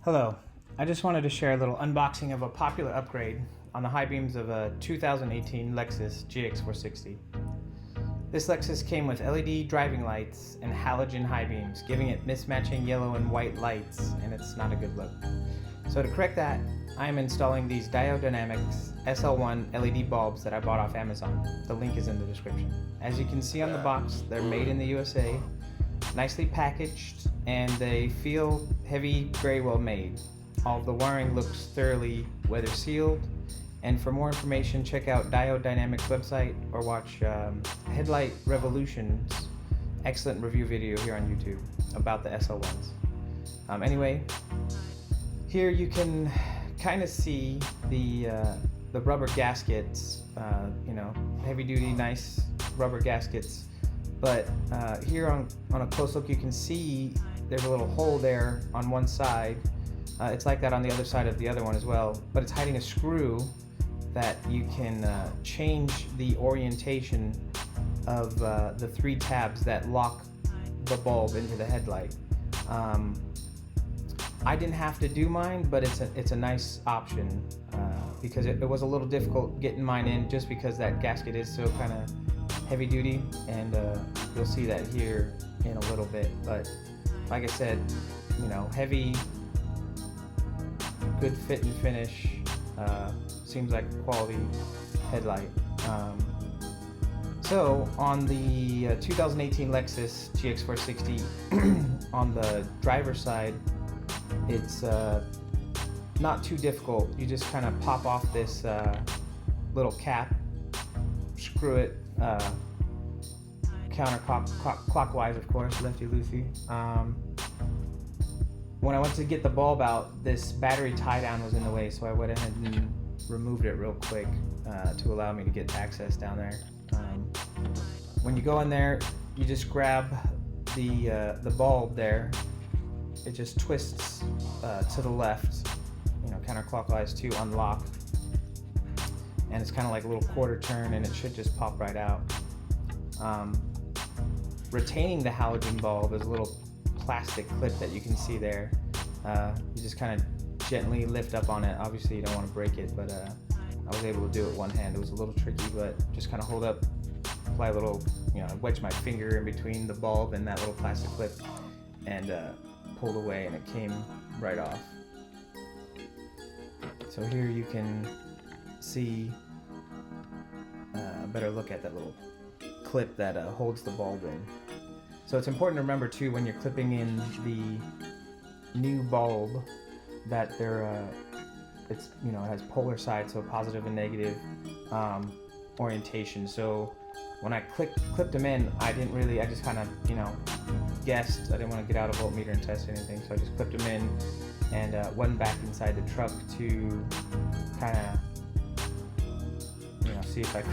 Hello, I just wanted to share a little unboxing of a popular upgrade on the high beams of a 2018 Lexus GX460. This Lexus came with LED driving lights and halogen high beams, giving it mismatching yellow and white lights, and it's not a good look. So to correct that, I am installing these Diode Dynamics SL1 LED bulbs that I bought off Amazon. The link is in the description. As you can see on the box, they're made in the USA, nicely packaged, and they feel heavy, very well made. All of the wiring looks thoroughly weather sealed, and for more information check out Diode Dynamics website or watch Headlight Revolution's excellent review video here on YouTube about the SL1s. Anyway, here you can kind of see the rubber gaskets, heavy duty, nice rubber gaskets. But here on a close look, you can see there's a little hole there on one side. It's like that on the other side of the other one as well, but it's hiding a screw that you can change the orientation of the three tabs that lock the bulb into the headlight. I didn't have to do mine, but it's a nice option because it was a little difficult getting mine in just because that gasket is so kind of heavy duty, and you'll see that here in a little bit. But like I said, heavy, good fit and finish, seems like a quality headlight. So on the 2018 Lexus GX460, on the driver's side, it's not too difficult. You just kind of pop off this little cap, screw it counterclockwise, of course, lefty-loosey. When I went to get the bulb out, this battery tie-down was in the way, so I went ahead and removed it real quick to allow me to get access down there. When you go in there, you just grab the bulb there. It just twists to the left, counterclockwise to unlock. And it's kind of like a little quarter turn, and it should just pop right out. Retaining the halogen bulb is a little plastic clip that you can see there. You just kind of gently lift up on it. Obviously you don't want to break it, but I was able to do it one hand. It was a little tricky, but just kind of hold up, apply a little, wedge my finger in between the bulb and that little plastic clip, and pulled away, and it came right off. So here you can see a better look at that little clip that holds the bulb in. So it's important to remember too, when you're clipping in the new bulb, that it has polar sides, so positive and negative orientation. So when I clipped them in, I just kind of guessed. I didn't want to get out a voltmeter and test anything, so I just clipped them in and went back inside the truck to kind of see if I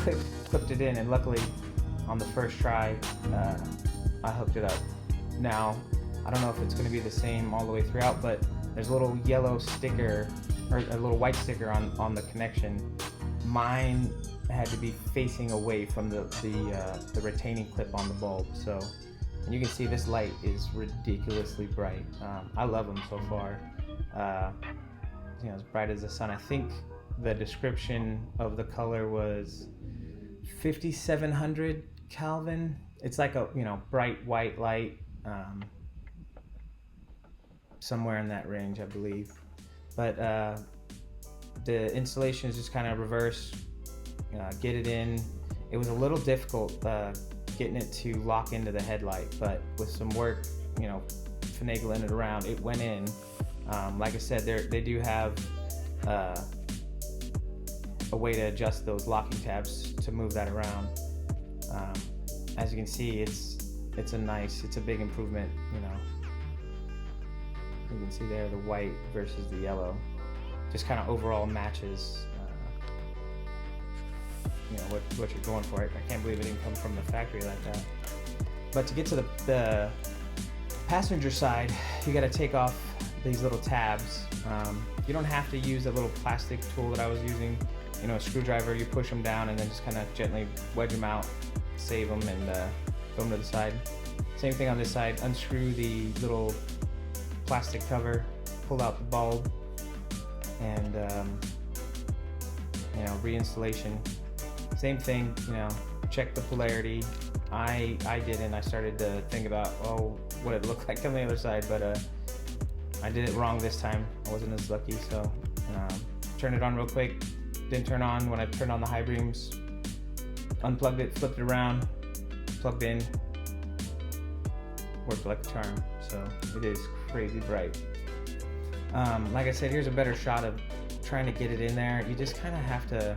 clipped it in, and luckily on the first try I hooked it up. Now I don't know if it's going to be the same all the way throughout, but there's a little yellow sticker, or a little white sticker on the connection. Mine had to be facing away from the retaining clip on the bulb. So, and you can see this light is ridiculously bright. I love them so far. As bright as the sun. I think the description of the color was 5700 Kelvin. It's like a bright white light, somewhere in that range, I believe. But the installation is just kind of reverse, get it in. It was a little difficult getting it to lock into the headlight, but with some work, finagling it around, it went in. Like I said, they do have a way to adjust those locking tabs to move that around. As you can see, it's a big improvement. You can see there the white versus the yellow, just kind of overall matches what you're going for. I can't believe it didn't come from the factory like that. But to get to the passenger side, you got to take off these little tabs. You don't have to use a little plastic tool that I was using. A screwdriver, you push them down and then just kind of gently wedge them out, save them, and throw them to the side. Same thing on this side. Unscrew the little plastic cover, pulled out the bulb, and reinstallation. Same thing, check the polarity. I didn't. I started to think about what it looked like on the other side, but I did it wrong this time. I wasn't as lucky, so turned it on real quick. Didn't turn on when I turned on the high beams. Unplugged it, flipped it around, plugged in. Worked like a charm. So it is crazy bright. Like I said, here's a better shot of trying to get it in there. You just kind of have to.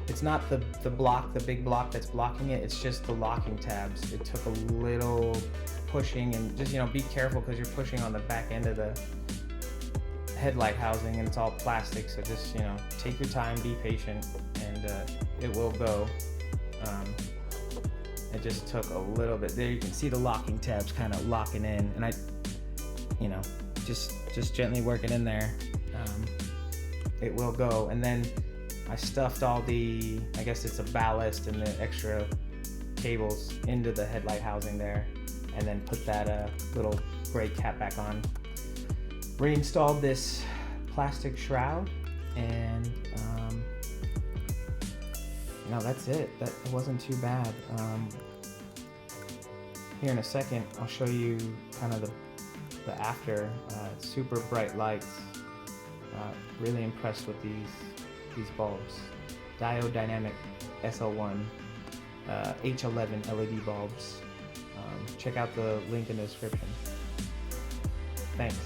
It's not the big block that's blocking it. It's just the locking tabs. It took a little pushing, and just be careful because you're pushing on the back end of the headlight housing, and it's all plastic. So just take your time, be patient, and it will go. It just took a little bit. There you can see the locking tabs kind of locking in, and I, just gently work it in there. It will go, and then I stuffed all the, I guess it's a ballast and the extra cables into the headlight housing there, and then put that little gray cap back on. Reinstalled this plastic shroud, and that's it. That wasn't too bad. Here in a second, I'll show you kind of the after. Super bright lights. Really impressed with these bulbs. Diode Dynamic SL1 H11 LED bulbs. Check out the link in the description. Thanks.